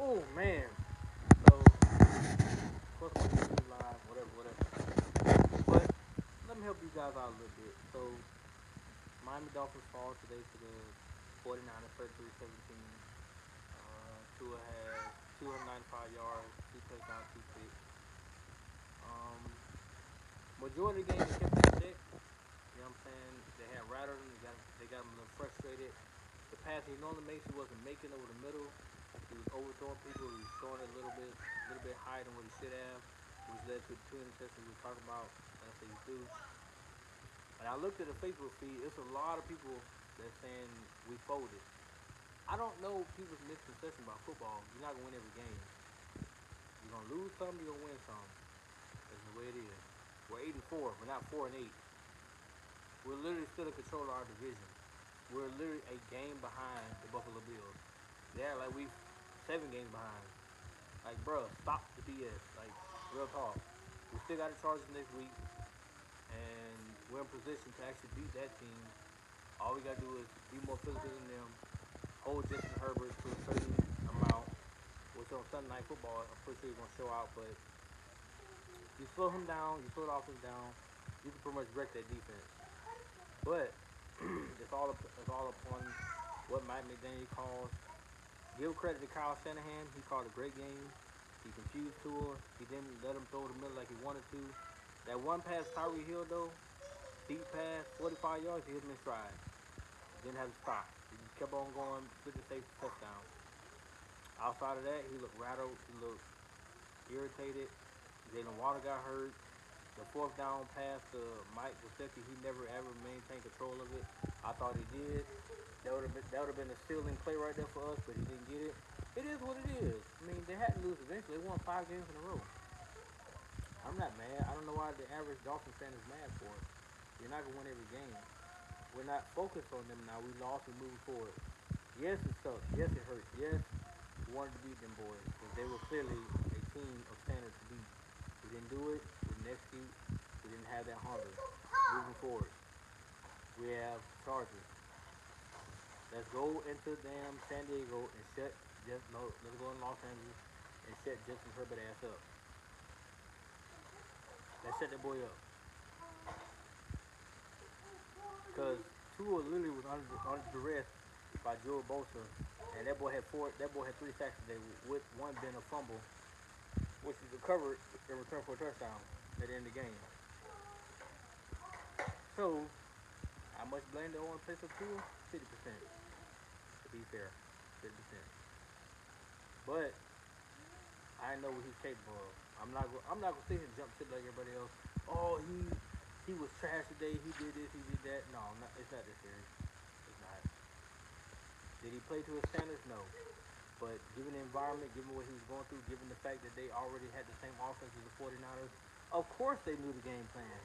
Oh man. So of course I'm gonna YouTube live, whatever. But let me help you guys out a little bit. So Miami Dolphins fall today to the 49ers 33-17. Tua has 295 yards, two touchdowns, two picks. Majority of the game they kept them in check. You know what I'm saying? They had rattled him. They got him a little frustrated. The pass he normally makes, he wasn't making over the middle. He was overthrowing people. He was throwing it a little bit higher than what he should have, which led to the two interceptions we were talking about. That's what he do. And I looked at the Facebook feed. It's a lot of people that saying we folded. I don't know people's misconception about football. You're not gonna win every game. You're gonna lose some. You're gonna win some. That's the way it is. We're 8-4. We're not 4-8. We're literally still in control of our division. We're literally a game behind the Buffalo Bills. Yeah, like we 7 games behind. Like, bro, stop the BS. Like, real talk. We still got the Chargers next week, and we're in position to actually beat that team. All we gotta do is be more physical than them, hold Justin Herbert to a certain amount, which on Sunday Night Football, I'm pretty sure he's gonna show out. But you slow him down, you slow the offense down, you can pretty much wreck that defense. But it's all upon what Mike McDaniel calls. Give credit to Kyle Shanahan. He called a great game. He confused Tua. He didn't let him throw the middle like he wanted to. That one pass, Tyreek Hill though, deep pass, 45 yards, he hit him in stride. Didn't have to stop. He just kept on going, switching safety touchdown. Outside of that, he looked rattled. He looked irritated. Jalen Water got hurt. The fourth down pass to Mike Gesicki, he never ever maintained control of it. I thought he did. That would have been a stealing play right there for us, but he didn't get it. It is what it is. I mean, they had to lose eventually. They won 5 games in a row. I'm not mad. I don't know why the average Dolphins fan is mad for it. You're not gonna win every game. We're not focused on them now. We lost. We're moving forward. Yes, it sucks. Yes, it hurts. Yes, we wanted to beat them boys because they were clearly a team of standard to beat. We didn't do it. We didn't execute. We didn't have that hunger. Moving forward, we have Chargers. Let's go into damn San Diego and shut. Just no. Let's go in Los Angeles and shut Justin Herbert ass up. Let's shut that boy up. Cause Tua literally was under duress by Joe Bosa, and that boy had four. That boy had 3 sacks today, with one being a fumble, which was recovered in return for a touchdown at the end of the game. So, how much blame do I want to place on Tua? 50%, to be fair, 50%. But I know what he's capable of. I'm not gonna sit here and jump shit like everybody else. Oh, he was trash today. He did this. He did that. No, it's not this serious. It's not. Did he play to his standards? No. But given the environment, given what he was going through, given the fact that they already had the same offense as the 49ers, of course they knew the game plan.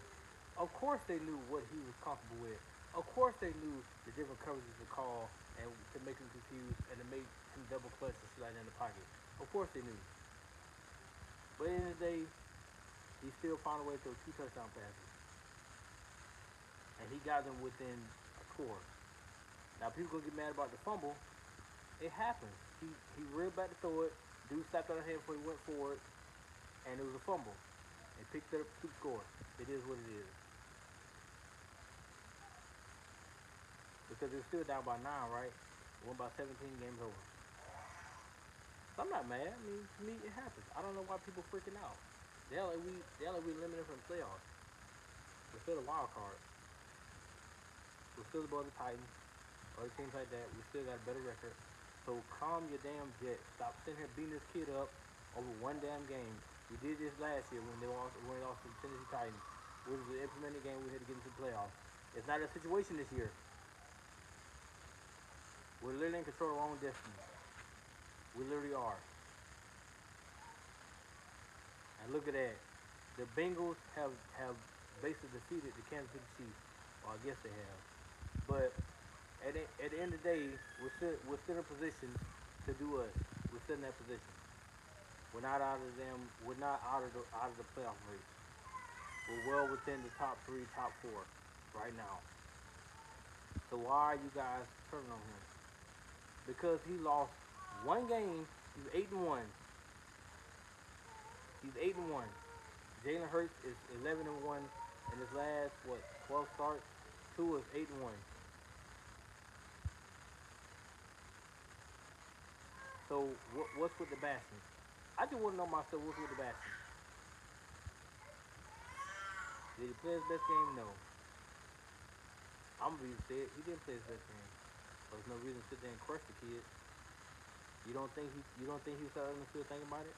Of course they knew what he was comfortable with. Of course they knew the different coverages to call and to make him confused and to make him double clutch and slide in the pocket. Of course they knew. But at the end of the day, he still found a way to throw 2 touchdown passes. And he got them within a score. Now people gonna get mad about the fumble. It happens. He reeled back to throw it. Dude slapped out of head before he went forward, and it was a fumble. And picked it up to score. It is what it is. Because it's still down by 9, right? Won by 17, games over. So I'm not mad. I mean, to me, it happens. I don't know why people freaking out. They like we eliminated from the playoffs. We're still a wild card. We're still above the Titans. Other teams like that. We still got a better record. So calm your damn jets. Stop sitting here beating this kid up over one damn game. We did this last year when they lost to the Tennessee Titans. Which was an implemented game we had to get into the playoffs. It's not a situation this year. We're literally in control of our own destiny. We literally are. And look at that. The Bengals have basically defeated the Kansas City Chiefs. Well, I guess they have. But at the end of the day, we're still in position to do us. We're still in that position. We're not out of them. We're not out of the playoff race. We're well within the top 3, top 4 right now. So why are you guys turning on him? Because he lost one game He's 8-1. He's 8-1. Jalen Hurts is 11-1 in his last 12 starts. Tua is 8-1. So what's with the bashing? I just want to know myself what's with the bashing. Did he play his best game? No. I'm gonna be said he didn't play his best game. There's no reason to sit there and crush the kid. You don't think he was out on the field thinking about it?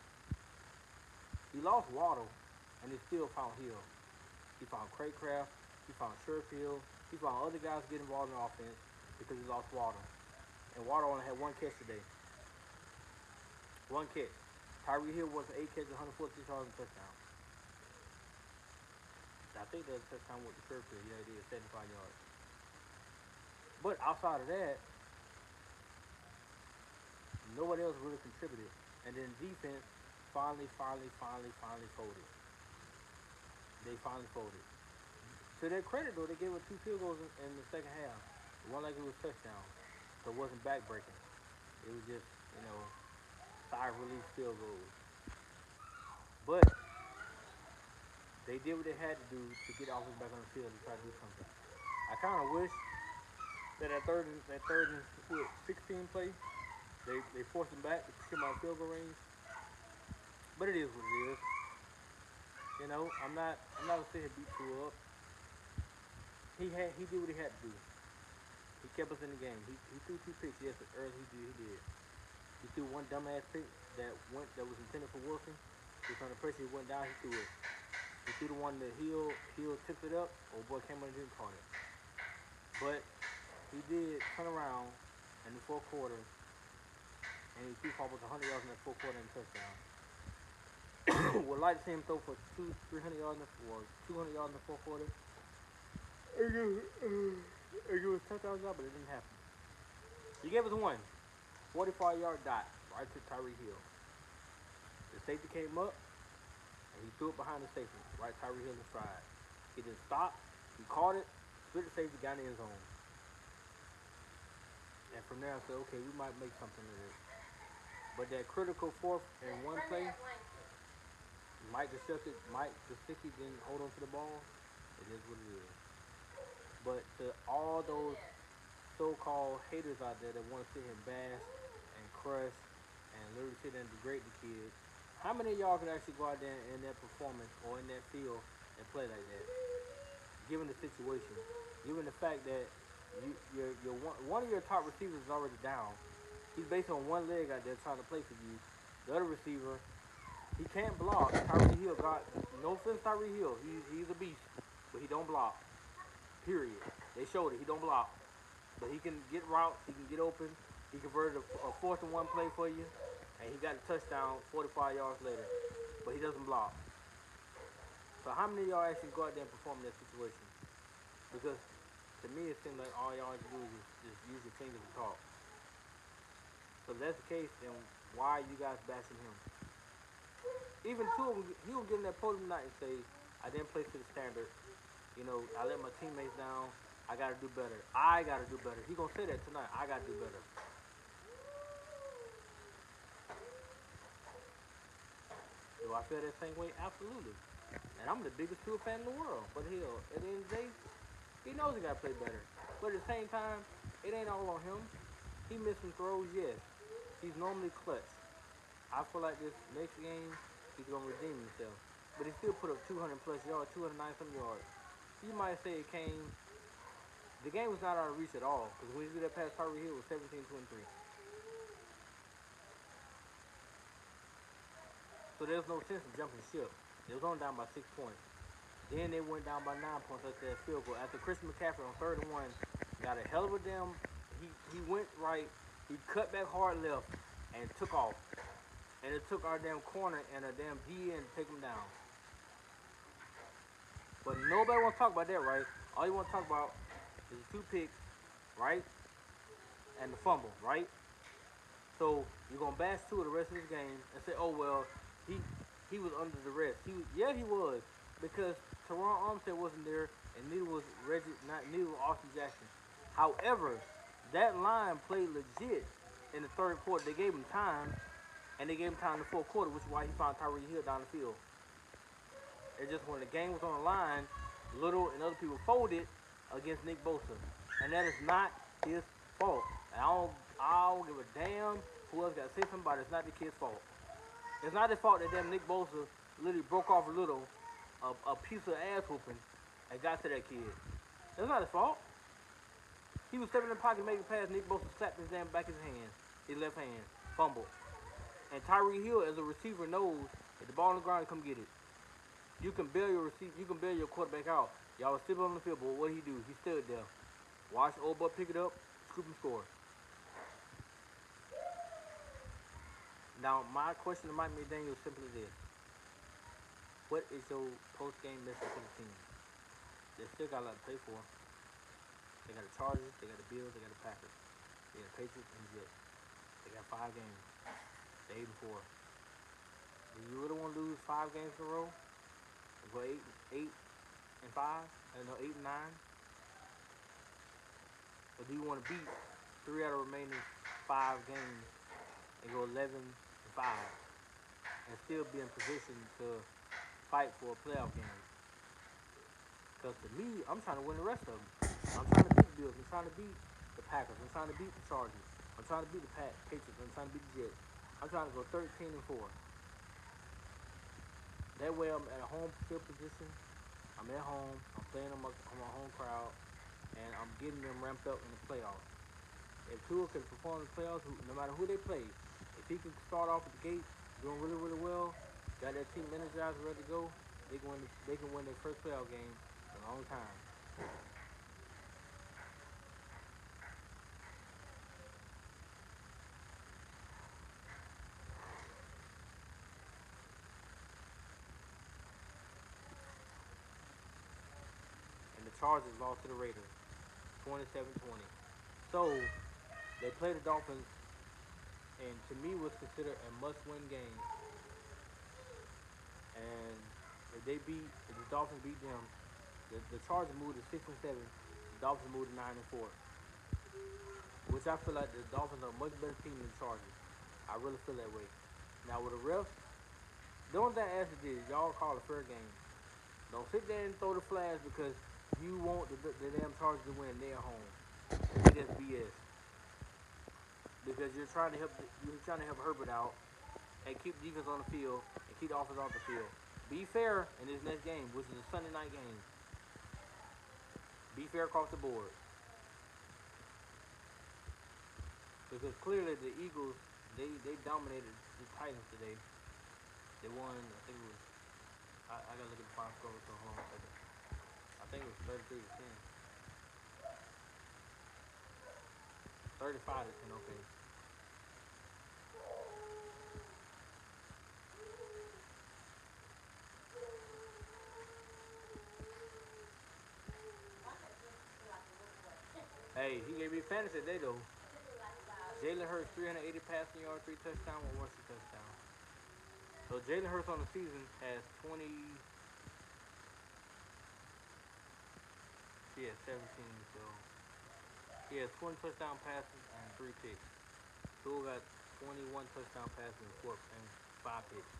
He lost Waddle, and he still found Hill. He found Craycraft. He found Sherfield. He found other guys getting involved in the offense because he lost Waddle. And Waddle only had one catch today. One catch. Tyreek Hill was 8 catches, 146 yards and touchdown. I think that touchdown with the Sherfield. Yeah, it did, 75 yards. But outside of that, nobody else really contributed. And then defense finally folded. They finally folded. To their credit, though, they gave up 2 field goals in the second half. One like it was touchdown, so it wasn't backbreaking. It was just, side relief field goals. But they did what they had to do to get offense back on the field and try to do something. I kind of wish that third and 16 play, they forced him back to push him out of field goal range. But it is what it is. I'm not gonna sit here and beat Tua up. He did what he had to do. He kept us in the game. He threw 2 picks. Yes, early he did. He threw one dumbass pick that was intended for Wilson. He was under pressure. He went down. He threw it. He threw the one that Hill tipped it up. Old boy came on and didn't caught it. But he did turn around in the fourth quarter, and he threw for almost 100 yards in that fourth quarter and touchdown. Would like to see him throw for 200-300 yards in the 200 yards in the fourth quarter. It was touchdown job, but it didn't happen. He gave us one 45-yard dot right to Tyreek Hill. The safety came up, and he threw it behind the safety, right Tyreek Hill in stride. He didn't stop. He caught it, split the safety, got in the end zone. And from there, I said, okay, we might make something of this. But that critical 4th and 1 play, Mike Gesicki didn't hold on to the ball. It is what it is. But to all those so-called haters out there that want to sit here and bash and crush and literally sit there and degrade the kid, how many of y'all could actually go out there in that performance or in that field and play like that? Given the situation, given the fact that one of your top receivers is already down. He's based on one leg out there trying to play for you. The other receiver, he can't block. Tyreek Hill no offense, Tyreek Hill. He's a beast, but he don't block. Period. They showed it. He don't block, but he can get routes. He can get open. He converted a 4th and 1 play for you, and he got a touchdown 45 yards later. But he doesn't block. So how many of y'all actually go out there and perform in that situation? Because to me, it seems like all y'all do is just use your fingers to talk. So if that's the case, then why are you guys bashing him? Even he will get in that podium tonight and say, I didn't play to the standard. I let my teammates down. I got to do better. I got to do better. He going to say that tonight. I got to do better. Do I feel that same way? Absolutely. And I'm the biggest Tua fan in the world. But hell, at the end of the day, he knows he got to play better. But at the same time, it ain't all on him. He missed some throws, yes. He's normally clutch. I feel like this next game, he's going to redeem himself. But he still put up 200-plus yards, 209-some yards. You might say the game was not out of reach at all. Because when he did that pass, Tyreek Hill was 17-23. So there's no sense in jumping ship. They was only down by 6 points. Then they went down by 9 points after that field goal. After Christian McCaffrey on 3rd and 1, got a hell of a damn. He went right. He cut back hard left and took off. And it took our damn corner and a damn DN to take him down. But nobody want to talk about that, right? All you want to talk about is the 2 picks, right? And the fumble, right? So you're going to bash Tua the rest of this game and say, oh, well, he was under the rest. He was. Because Teron Armstead wasn't there, and neither was Austin Jackson. However, that line played legit in the 3rd quarter. They gave him time. and they gave him time in the fourth quarter, which is why he found Tyreek Hill down the field. It's just when the game was on the line, Little and other people folded against Nick Bosa, and that is not his fault. And I don't give a damn who else got to say something about it. It's not the kid's fault. It's not his fault that damn Nick Bosa literally broke off Little a piece of ass whooping and got to that kid. That's not his fault. He was stepping in the pocket making a pass. Nick Bosa slapped his damn back of his hand, his left hand, fumbled. And Tyreek Hill, as a receiver, knows if the ball on the ground, come get it. You can bail your quarterback out. Y'all was still on the field, but what did he do? He stood there. Watched old boy pick it up, scoop and score. Now, my question to Mike McDaniel is simply this. What is your post-game message to the team? They still got a lot to play for. They got the Chargers, they got the Bills, they got the Packers. They got the Patriots and the Jets. They got 5 games. They're 8-4. Do you really want to lose 5 games in a row? Go 8 and 5? No, 8 and 9? Or do you want to beat 3 out of the remaining 5 games and go 11 and 5 and still be in position to fight for a playoff game? Because to me, I'm trying to win the rest of them. I'm trying to beat the Bills. I'm trying to beat the Packers. I'm trying to beat the Chargers. I'm trying to beat the Patriots. I'm trying to beat the Jets. I'm trying to go 13 and 4. That way I'm at a home field position. I'm at home. I'm playing on my home crowd. And I'm getting them ramped up in the playoffs. If Tua can perform in the playoffs, no matter who they play, if he can start off at the gate doing really, really well, got that team energized, ready to go, they can win their first playoff game in a long time. And the Chargers lost to the Raiders, 27-20. So they played the Dolphins, and to me was considered a must-win game. And if the Dolphins beat them, the Chargers moved to 6-7. The Dolphins moved to 9-4, which I feel like the Dolphins are a much better team than the Chargers. I really feel that way. Now with the refs, the only thing I ask is y'all call a fair game. Don't sit there and throw the flags because you want the damn Chargers to win. They're home. It is BS. Because you're trying to help Herbert out and keep defense on the field and keep the offense off the field. Be fair in this next game, which is a Sunday night game. Be fair across the board. Because clearly the Eagles, they dominated the Titans today. They won, I think it was, I gotta look at the final score, so hold on a second. I think it was 33-10. 35-10, okay. Hey, he gave me fantasy today though. Jalen Hurts 380 passing yards, 3 touchdowns, 1 rushing touchdown. So Jalen Hurts on the season has 20. He has 17. So he has 20 touchdown passes and 3 picks. Tua got 21 touchdown passes and 5 picks.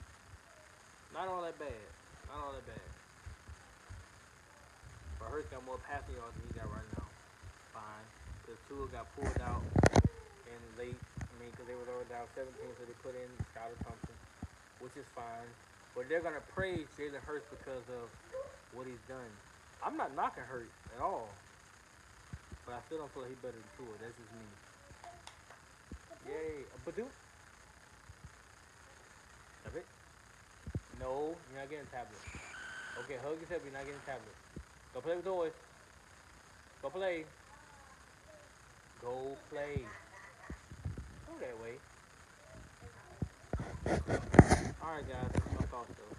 Not all that bad. Not all that bad. But Hurts got more passing yards than he got right now. Fine. Because Tua got pulled out in late. Because they were already down 17, so they put in Skylar Thompson, which is fine. But they're going to praise Jalen Hurts because of what he's done. I'm not knocking Hurts at all. But I still don't feel like he's better than Tua. That's just me. Yay. Badu? That's it? No, you're not getting a tablet. Okay, hug yourself, you're not getting a tablet. Go play with toys. Go play. Go play. Go that way. Alright guys, that's my thoughts though.